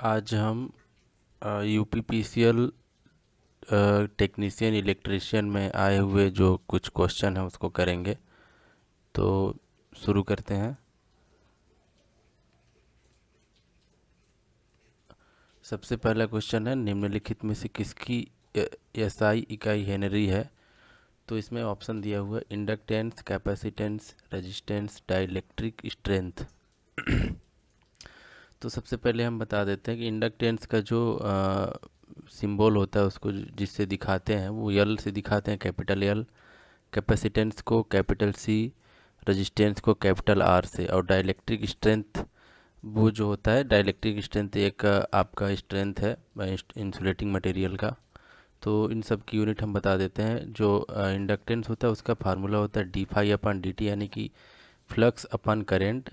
आज हम UPPCL technician electrician में आए हुए जो कुछ क्वेश्चन हैं उसको करेंगे। तो शुरू करते हैं। सबसे पहला क्वेश्चन है, निम्नलिखित में से किसकी एसआई इकाई हेनरी है? तो इसमें ऑप्शन दिया हुआ है inductance, capacitance, resistance, dielectric strength. तो सबसे पहले हम बता देते हैं कि इंडक्टेंस का जो सिंबल होता है उसको जिससे दिखाते हैं वो यल से दिखाते हैं, कैपिटल यल। कैपेसिटेंस को कैपिटल सी, रेजिस्टेंस को कैपिटल आर से। और डाइलेक्ट्रिक स्ट्रेंथ वो जो होता है, डाइलेक्ट्रिक स्ट्रेंथ एक आपका स्ट्रेंथ है इंसुलेटिंग मटेरियल का। तो इन सब की यूनिट हम बता देते हैं। जो इंडक्टेंस होता है उसका फार्मूला होता है डी फाई अपन डी टी, यानी कि फ्लक्स अपन करेंट।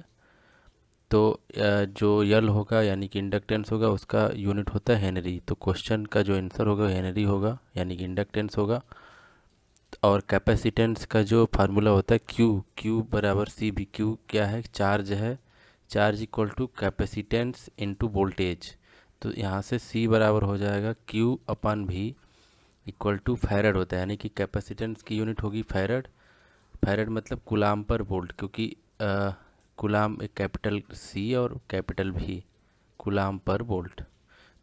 तो जो यल होगा यानी कि इंडक्टेंस होगा उसका यूनिट होता है हेनरी। तो क्वेश्चन का जो आंसर होगा हेनरी होगा, यानी कि इंडक्टेंस होगा। और कैपेसिटेंस का जो फार्मूला होता है क्यू, क्यू बराबर सी भी। क्यू क्या है? चार्ज है। Charge equal to capacitance into voltage. तो यहाँ से सी बराबर हो जाएगा क्यू अपन भी इक्वल टू फैरड होता है, यानी कि कैपेसिटेंस की यूनिट होगी फैरड। फैरड मतलब कुलाम पर वोल्ट, क्योंकि कुलाम एक कैपिटल सी और कैपिटल भी, कुलाम पर वोल्ट।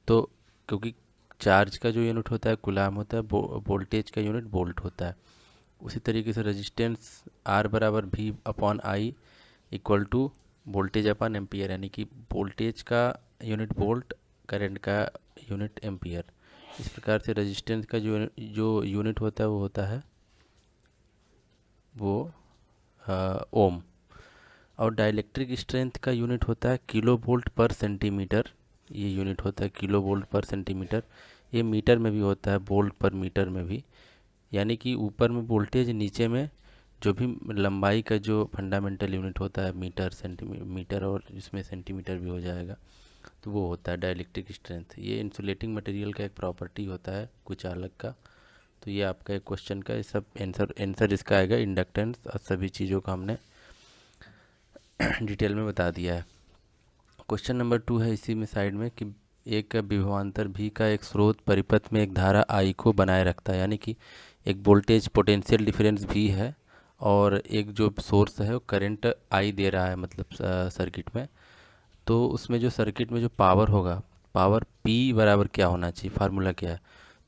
तो क्योंकि चार्ज का जो यूनिट होता है कुलाम होता है, वोल्टेज का यूनिट वोल्ट होता है। उसी तरीके से रेजिस्टेंस आर बराबर भी upon I equal to voltage upon ampere, यानी कि वोल्टेज का यूनिट वोल्ट, करंट का यूनिट एम्पियर। इस प्रकार से रेजिस्टेंस का जो यूनिट होता है वो होता है वो ओम। और डाइलेक्ट्रिक स्ट्रेंथ का यूनिट होता है किलो वोल्ट पर सेंटीमीटर। ये यूनिट होता है किलो वोल्ट पर सेंटीमीटर। ये मीटर में भी होता है, वोल्ट पर मीटर में भी। यानी कि ऊपर में वोल्टेज, नीचे में जो भी लंबाई का जो फंडामेंटल यूनिट होता है मीटर, सेंटीमीटर, और इसमें सेंटीमीटर भी हो जाएगा। तो वो होता है डाइलेक्ट्रिक स्ट्रेंथ। ये इंसुलेटिंग मटेरियल का एक प्रॉपर्टी होता है कुछ अलग का। तो ये आपका एक क्वेश्चन का ये सब आंसर इसका आएगा इंडक्टेंस। और सभी चीज़ों का हमने डिटेल में बता दिया है। क्वेश्चन नंबर 2 है इसी में साइड में कि एक विभवांतर भी का एक स्रोत परिपथ में एक धारा आई को बनाए रखता है, यानी कि एक वोल्टेज पोटेंशियल डिफरेंस भी है और एक जो सोर्स है वो करंट आई दे रहा है, मतलब सर्किट में। तो उसमें जो सर्किट में जो पावर होगा, पावर पी बराबर क्या होना चाहिए, फार्मूला क्या है?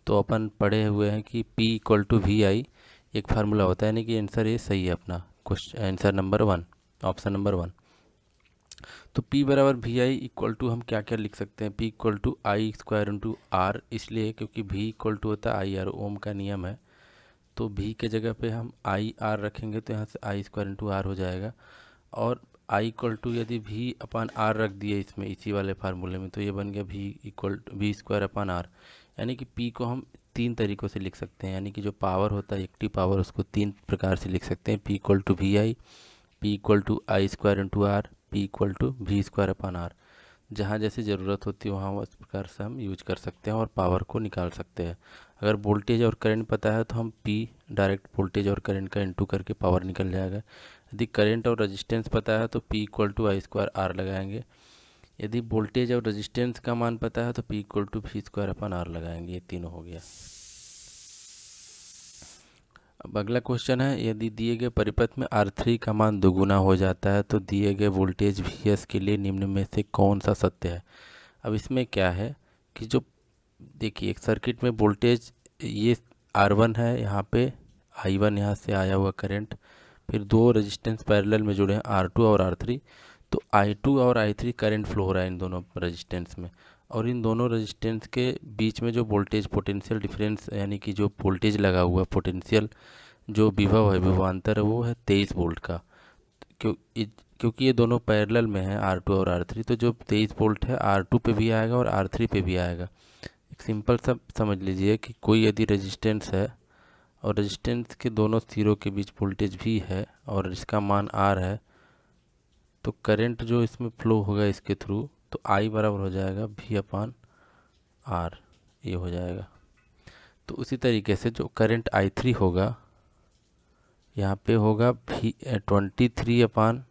तो अपन पढ़े हुए हैं कि पी इक्वल टू वी आई एक फार्मूला होता है, यानी कि आंसर ये सही है अपना। Question answer number 1, option number 1। तो P बराबर वी आई इक्वल टू हम क्या क्या लिख सकते हैं? P equal to I square into R, इसलिए क्योंकि V इक्वल टू होता है आई आर, ओम का नियम है। तो V के जगह पे हम आई आर रखेंगे तो यहाँ से आई स्क्वायर इंटू आर हो जाएगा। और I इक्वल टू यदि V अपान आर रख दिए इसमें, इसी वाले फार्मूले में, तो ये बन गया V equal to V square upon R. यानी कि P को हम तीन तरीक़ों से लिख सकते हैं, यानी कि जो पावर होता है एक्टिव पावर, उसको तीन प्रकार से लिख सकते हैं। P equal to V I, P equal to I square into R, P equal to V square upon R. जहाँ जैसे ज़रूरत होती है वहाँ उस प्रकार से हम यूज कर सकते हैं और पावर को निकाल सकते हैं। अगर वोल्टेज और करंट पता है तो हम पी डायरेक्ट वोल्टेज और करंट का इनटू करके पावर निकल जाएगा। यदि करंट और रेजिस्टेंस पता है तो P equal to I square R लगाएंगे। यदि वोल्टेज और रेजिस्टेंस का मान पता है तो P equal to V square upon R लगाएंगे। ये तीनों हो गया। अब अगला क्वेश्चन है, यदि दिए गए परिपथ में R3 का मान दोगुना हो जाता है तो दिए गए वोल्टेज Vs के लिए निम्न में से कौन सा सत्य है? अब इसमें क्या है कि जो देखिए एक सर्किट में वोल्टेज ये R1 है, यहाँ पे I1 यहाँ से आया हुआ करंट, फिर दो रेजिस्टेंस पैरेलल में जुड़े हैं R2 और R3। तो I2 और I3 करंट फ्लो हो रहा है इन दोनों रेजिस्टेंस में। और इन दोनों रेजिस्टेंस के बीच में जो वोल्टेज पोटेंशियल डिफरेंस, यानी कि जो वोल्टेज लगा हुआ पोटेंशियल जो विभव है, विभवांतर है, वो है 23 वोल्ट का। क्यों क्योंकि ये दोनों पैरेलल में है R2 और R3, तो जो 23 वोल्ट है R2 पे भी आएगा और R3 पे भी आएगा। एक सिंपल सा समझ लीजिए कि कोई यदि रेजिस्टेंस है और रेजिस्टेंस के दोनों सिरों के बीच वोल्टेज भी है और इसका मान R है, तो करंट जो इसमें फ्लो होगा इसके थ्रू, तो I बराबर हो जाएगा V अपान R, ये हो जाएगा। तो उसी तरीके से जो करंट I3 होगा यहाँ पे होगा 23 अपान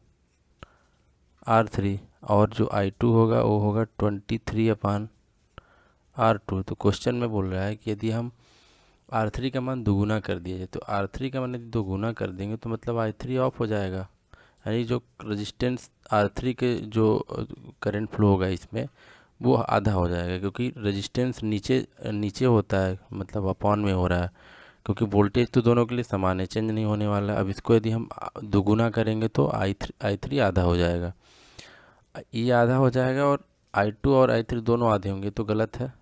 R3। और जो I2 होगा वो होगा 23/R2। तो क्वेश्चन में बोल रहा है कि यदि हम R3 का मान दोगुना कर दिया जाए, तो R3 का मान यदि दोगुना कर देंगे तो मतलब I3 ऑफ हो जाएगा, यानी जो रेजिस्टेंस R3 के जो करंट फ्लो होगा इसमें वो आधा हो जाएगा, क्योंकि रेजिस्टेंस नीचे नीचे होता है, मतलब अपॉन में हो रहा है, क्योंकि वोल्टेज तो दोनों के लिए समान है, चेंज नहीं होने वाला। अब इसको यदि हम दोगुना करेंगे तो I3 आधा हो जाएगा, ये आधा हो जाएगा, और I2 और I3 दोनों आधे होंगे, तो गलत है।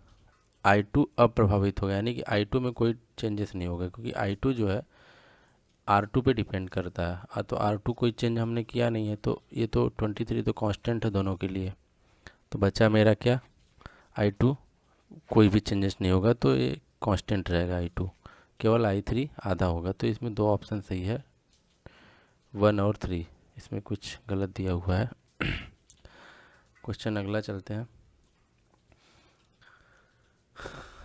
I2 अब प्रभावित होगा, यानी कि I2 में कोई चेंजेस नहीं होगा, क्योंकि I2 जो है R2 पे डिपेंड करता है। तो R2 कोई चेंज हमने किया नहीं है, तो ये तो 23 तो कांस्टेंट है दोनों के लिए। तो बचा मेरा क्या, I2 कोई भी चेंजेस नहीं होगा, तो ये कांस्टेंट रहेगा I2, केवल I3 आधा होगा। तो इसमें दो ऑप्शन सही है, 1 और 3, इसमें कुछ गलत दिया हुआ है। क्वेश्चन अगला चलते हैं।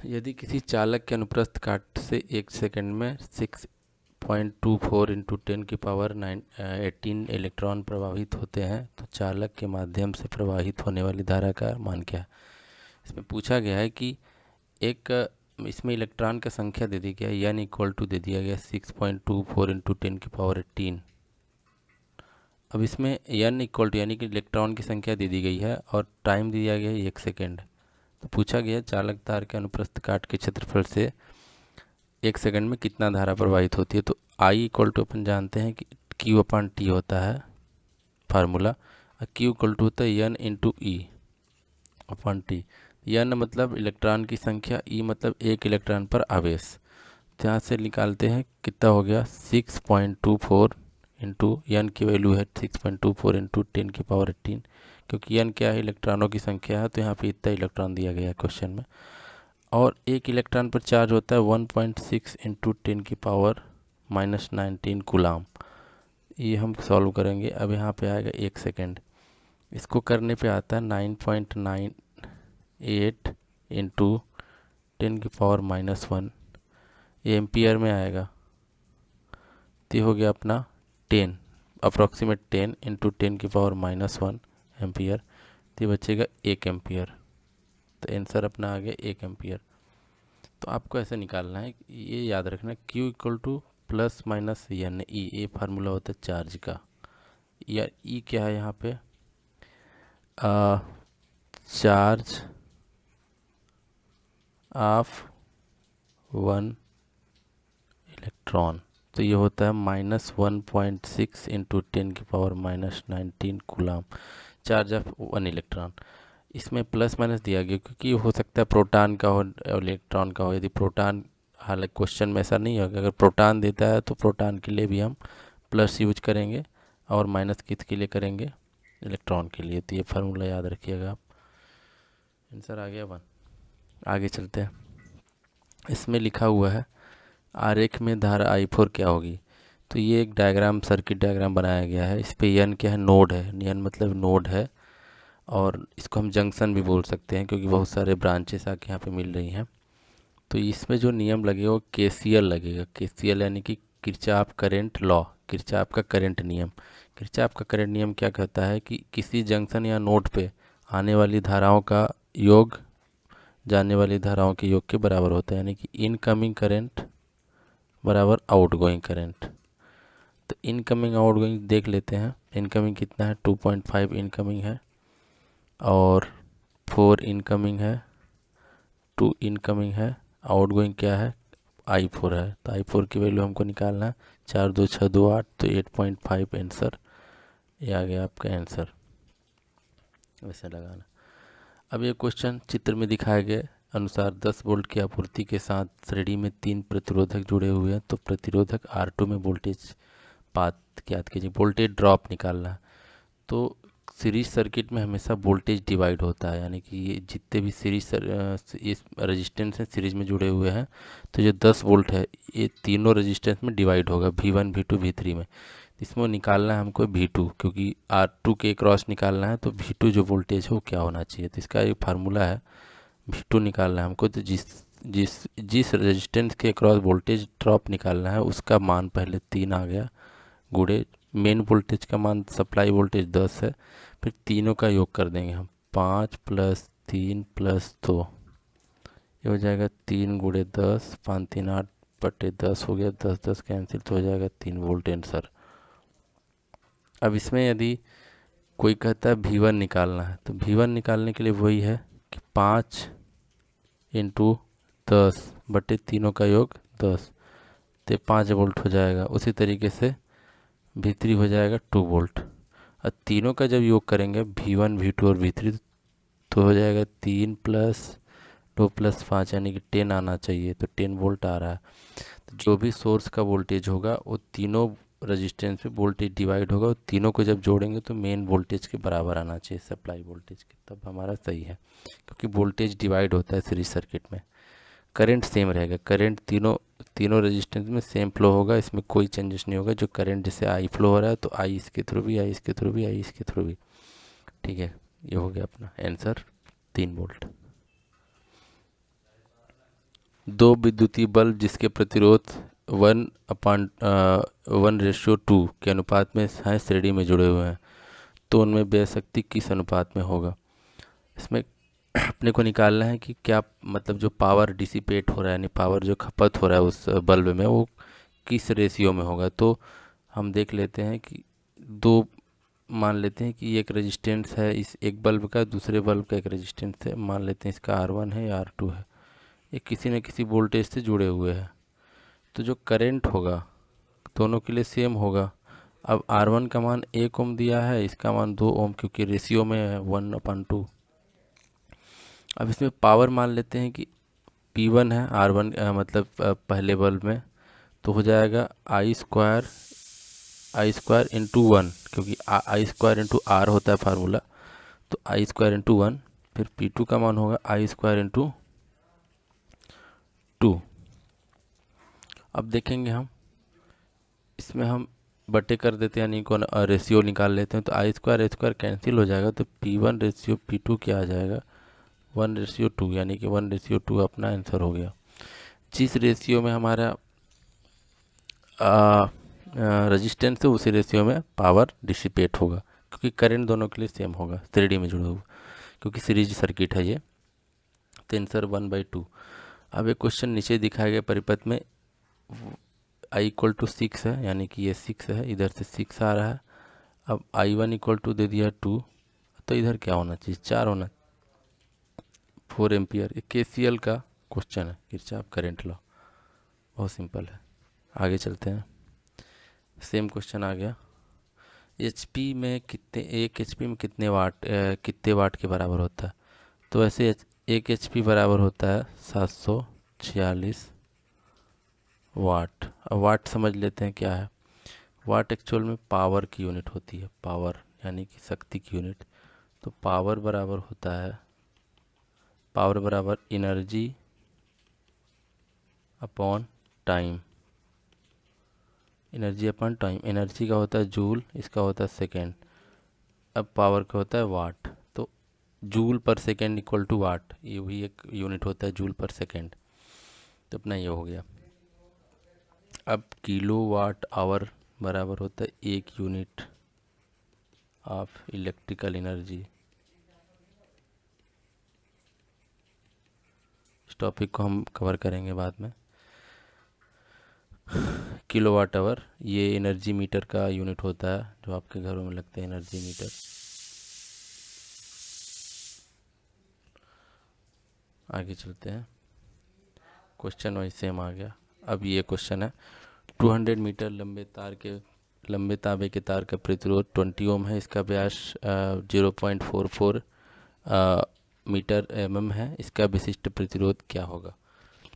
यदि किसी चालक के अनुप्रस्थ काट से 1 सेकंड में 6.24 इंटू 10 की पावर 18 इलेक्ट्रॉन प्रवाहित होते हैं, तो चालक के माध्यम से प्रवाहित होने वाली धारा का मान क्या है। इसमें पूछा गया है कि एक इसमें इलेक्ट्रॉन का संख्या दे दी गया है, n इक्वल टू दे दिया गया 6.24 इंटू 10 की पावर 18। अब इसमें n इक्वल टू यानी कि इलेक्ट्रॉन की संख्या दे दी गई है और टाइम दिया गया है 1 सेकेंड। तो पूछा गया चालक तार के अनुप्रस्थ काट के क्षेत्रफल से 1 सेकंड में कितना धारा प्रवाहित होती है। तो I इक्वल टू अपन जानते हैं कि Q/T होता है फार्मूला, और Q इक्वल टू होता है N इंटू E/T। N मतलब इलेक्ट्रॉन की संख्या, E मतलब एक इलेक्ट्रॉन पर आवेश। तो यहाँ से निकालते हैं कितना हो गया 6.24 इंटू N की वैल्यू है 6.24 इंटू 10 की पावर 18, क्योंकि N क्या है, इलेक्ट्रॉनों की संख्या है, तो यहाँ पे इतना इलेक्ट्रॉन दिया गया है क्वेश्चन में। और एक इलेक्ट्रॉन पर चार्ज होता है 1.6 इंटू 10 की पावर -19 कूलाम। ये हम सॉल्व करेंगे। अब यहाँ पे आएगा 1 सेकेंड, इसको करने पे आता है 9.98 इंटू 10 की पावर -1, ये एम्पियर में आएगा। तो ये हो गया अपना 10 अप्रॉक्सीमेट 10 इंटू 10 की पावर -1 एम्पियर, तो ये बचेगा 1 एम्पियर। तो आंसर अपना आ गया 1 एम्पियर। तो आपको ऐसे निकालना है, ये याद रखना Q equal two plus minus N E, ये फार्मूला होता है चार्ज का, या E क्या है यहाँ पे, चार्ज ऑफ 1 इलेक्ट्रॉन। तो ये होता है -1.6 इंटू 10 की power -19 coulomb, charge of 1 electron. इसमें प्लस माइनस दिया गया क्योंकि हो सकता है प्रोटॉन का हो इलेक्ट्रॉन का हो। यदि प्रोटॉन, हालांकि क्वेश्चन में ऐसा नहीं होगा, अगर प्रोटॉन देता है तो प्रोटॉन के लिए भी हम प्लस यूज करेंगे, और माइनस किसके लिए करेंगे, इलेक्ट्रॉन के लिए। तो ये फार्मूला याद रखिएगा आप। आंसर आ गया 1। आगे चलते हैं। इसमें लिखा हुआ है आरेख में धारा I4 क्या होगी। तो ये एक डायग्राम, सर्किट डायग्राम बनाया गया है। इस पे N क्या है, नोड है, N मतलब नोड है, और इसको हम जंक्शन भी बोल सकते हैं क्योंकि बहुत सारे ब्रांचेस आके यहाँ पे मिल रही हैं। तो इसमें जो नियम लगेगा वो KCL लगेगा। KCL यानी कि किरचॉफ करंट लॉ, किरचॉफ का करंट नियम। किरचॉफ का करंट नियम क्या कहता है कि किसी जंक्शन या नोड पे आने वाली धाराओं का योग जाने वाली धाराओं के योग के बराबर होता है, यानी कि इनकमिंग करंट बराबर आउटगोइंग करंट। तो इनकमिंग आउटगोइंग देख लेते हैं। इनकमिंग कितना है, 2.5 इनकमिंग है, और 4 इनकमिंग है, 2 इनकमिंग है, आउटगोइंग क्या है, I4 है। तो I4 की वैल्यू हमको निकालना है, 4 2 6 2 8, तो 8.5 आंसर, ये आ गया आपका आंसर। वैसे लगाना। अब ये क्वेश्चन चित्र में दिखाए गए अनुसार 10 वोल्ट की आपूर्ति के साथ श्रेणी में 3 प्रतिरोधक जुड़े हुए हैं, तो प्रतिरोधक R2 में वोल्टेज पात ज्ञात कीजिए। वोल्टेज ड्रॉप निकालना है। तो सीरीज सर्किट में हमेशा वोल्टेज डिवाइड होता है, यानी कि ये जितने भी इस रेजिस्टेंस हैं सीरीज में जुड़े हुए हैं, तो जो 10 वोल्ट है ये तीनों रेजिस्टेंस में डिवाइड होगा, V1 V2 V3 में। इसमें निकालना है हमको V2, क्योंकि R2 के क्रॉस निकालना है, तो V2 जो वोल्टेज है वो क्या होना चाहिए। तो इसका एक फार्मूला है, V2 निकालना है हमको। तो जिस जिस जिस रेजिस्टेंस के क्रॉस वोल्टेज ड्रॉप निकालना है उसका मान पहले 3 आ गया, गुणे मेन वोल्टेज का मान सप्लाई वोल्टेज 10 है, फिर तीनों का योग कर देंगे हम, 5 + 3 + 2, ये हो जाएगा 3 × 10, 5 3 8 बटे 10 हो गया, 10 10 कैंसिल, तो हो जाएगा 3 वोल्ट आंसर। अब इसमें यदि कोई कहता है V1 निकालना है, तो V1 निकालने के लिए वही है कि 5 × 10 बटे तीनों का योग 10, तो 5 वोल्ट हो जाएगा। उसी तरीके से V3 हो जाएगा 2 वोल्ट। और तीनों का जब योग करेंगे V1 V2 और V3, तो हो जाएगा 3 + 2 + 5 यानी कि 10 आना चाहिए, तो 10 वोल्ट आ रहा है। तो जो भी सोर्स का वोल्टेज होगा वो तीनों रजिस्टेंस पे वोल्टेज डिवाइड होगा, और तीनों को जब जोड़ेंगे तो मेन वोल्टेज के बराबर आना चाहिए, सप्लाई वोल्टेज के, तब हमारा सही है, क्योंकि वोल्टेज डिवाइड होता है सीरीज सर्किट में। करंट सेम रहेगा, करंट तीनों तीनों रेजिस्टेंस में सेम फ्लो होगा, इसमें कोई चेंजेस नहीं होगा। जो करंट जैसे आई फ्लो हो रहा है, तो आई इसके थ्रू भी, आई इसके थ्रू भी, आई इसके थ्रू भी। ठीक है, ये हो गया अपना आंसर, 3 वोल्ट। दो विद्युतीय बल्ब जिसके प्रतिरोध 1:1:2 के अनुपात में हैं, श्रेणी में जुड़े हुए हैं, तो उनमें व्यय शक्ति किस अनुपात में होगा। इसमें अपने को निकालना है कि क्या मतलब जो पावर डिसिपेट हो रहा है, यानी पावर जो खपत हो रहा है उस बल्ब में, वो किस रेशियो में होगा। तो हम देख लेते हैं कि दो, मान लेते हैं कि एक रेजिस्टेंस है इस एक बल्ब का, दूसरे बल्ब का एक रेजिस्टेंस है, मान लेते हैं इसका R1 है या R2 है, ये किसी न किसी वोल्टेज से जुड़े हुए हैं। तो जो करंट होगा दोनों के लिए सेम होगा। अब R1 का मान 1 ओम दिया है, इसका मान 2 ओम, क्योंकि रेशियो में है 1/2। अब इसमें पावर मान लेते हैं कि P1 है, R1 मतलब पहले बल्ब में, तो हो जाएगा I² इंटू 1, क्योंकि I² R होता है फार्मूला, तो I² इंटू 1। फिर P2 का मान होगा I² इंटू 2। अब देखेंगे हम, इसमें हम बटे कर देते हैं, यानी कौन रेशियो निकाल लेते हैं, तो I² कैंसिल हो जाएगा, तो P1 रेशियो P2 क्या आ जाएगा, 1:2, यानी कि 1:2 अपना आंसर हो गया। जिस रेशियो में हमारा रजिस्टेंस है, उसी रेशियो में पावर डिसिपेट होगा, क्योंकि करंट दोनों के लिए सेम होगा, श्रेणी में जुड़े हुए, क्योंकि सीरीज सर्किट है ये। तो आंसर 1/2। अब एक क्वेश्चन नीचे दिखाया गया परिपथ में I = 6 है, यानी कि ये 6 है, इधर से 6 आ रहा है। अब I1 दे दिया 2, तो इधर क्या होना चाहिए, 4 होना, 4 एम्पियर। ये KCL का क्वेश्चन है, किरचॉफ करंट लॉ, बहुत सिंपल है। आगे चलते हैं, सेम क्वेश्चन आ गया। HP में कितने, 1 HP में कितने वाट के बराबर होता है। तो ऐसे 1 HP बराबर होता है 746 वाट। अब वाट समझ लेते हैं क्या है। वाट एक्चुअल में पावर की यूनिट होती है, पावर यानी कि शक्ति की यूनिट। तो पावर बराबर होता है, पावर बराबर energy upon time, energy upon time. Energy का होता है जूल, इसका होता है सेकेंड। अब पावर का होता है वाट, तो जूल पर सेकेंड इक्वल टू वाट, ये भी एक यूनिट होता है, जूल पर सेकेंड। तो अपना ये हो गया। अब किलोवाट आवर बराबर होता है 1 यूनिट ऑफ इलेक्ट्रिकल एनर्जी। इस टॉपिक को हम कवर करेंगे बाद में। किलोवाट आवर ये एनर्जी मीटर का यूनिट होता है, जो आपके घरों में लगते हैं एनर्जी मीटर। आगे चलते हैं, क्वेश्चन वही सेम आ गया। अब ये क्वेश्चन है, 200 मीटर लंबे तांबे के तार का प्रतिरोध 20 ओम है, इसका व्यास 0.44 मीटर mm है, इसका विशिष्ट प्रतिरोध क्या होगा।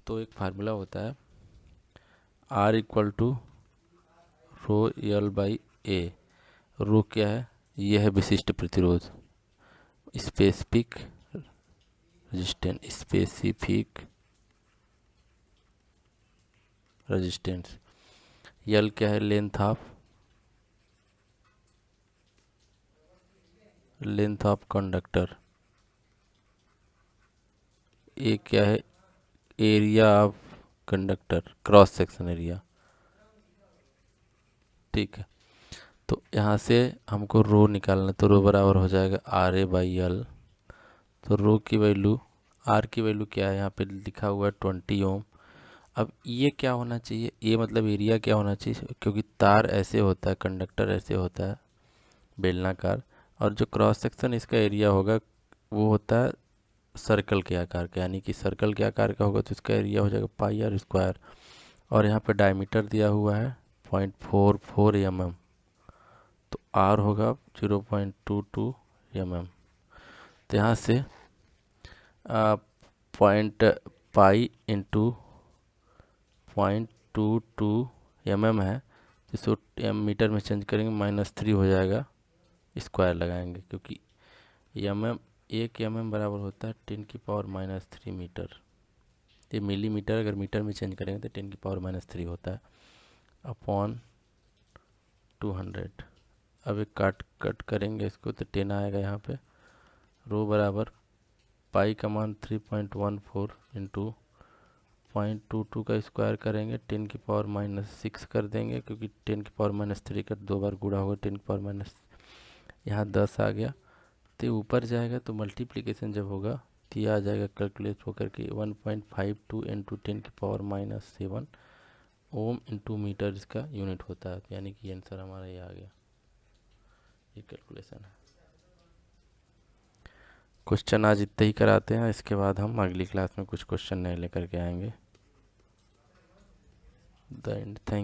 तो एक फार्मूला होता है R = ρL/A। रो क्या है, यह है विशिष्ट प्रतिरोध, स्पेसिफिक रेजिस्टेंस। यल क्या है, लेंथ ऑफ कंडक्टर। ए क्या है, area of conductor, cross section area. ठीक है, तो यहाँ से हमको रो निकालना, तो रो बराबर हो जाएगा RA/L। तो रो की वैल्यू, आर की वैल्यू क्या है, यहाँ पे लिखा हुआ है 20 ओम। अब ये क्या होना चाहिए, ये मतलब एरिया क्या होना चाहिए, क्योंकि तार ऐसे होता है, कंडक्टर ऐसे होता है बेलनाकार, और जो क्रॉस सेक्शन इसका एरिया होगा वो होता है सर्कल के आकार का, यानी कि सर्कल के आकार का होगा तो इसका एरिया हो जाएगा πr²। और यहाँ पे डायमीटर दिया हुआ है 0.44 mm, तो r होगा 0.22 mm। तो यहाँ से पॉइंट पाई इंटू 0.22 mm है, जिसको मीटर में चेंज करेंगे -3 हो जाएगा, स्क्वायर लगाएंगे, क्योंकि mm 1 mm बराबर होता है 10⁻³ मीटर। ये मिलीमीटर, अगर मीटर में चेंज करेंगे तो 10⁻³ होता है अपॉन 200। अब एक कट करेंगे इसको तो 10 आएगा यहाँ पे। रो बराबर पाई का मान 3.14 इंटू 0.22 का स्क्वायर करेंगे 10⁻⁻6 कर देंगे, क्योंकि 10⁻³ का 2 बार गुणा होगा 10⁻, यहाँ 10 आ गया। तो ऊपर जाएगा तो मल्टीप्लिकेशन जब होगा तो ये आ जाएगा कैलकुलेट होकर के 1.52 इंटू 10⁻7 ओम इंटू मीटर इसका यूनिट होता है। यानी कि आंसर हमारा ये आ गया, ये कैलकुलेशन है। क्वेश्चन आज इतने ही कराते हैं, इसके बाद हम अगली क्लास में कुछ क्वेश्चन नए लेकर के आएंगे। The end. थैंक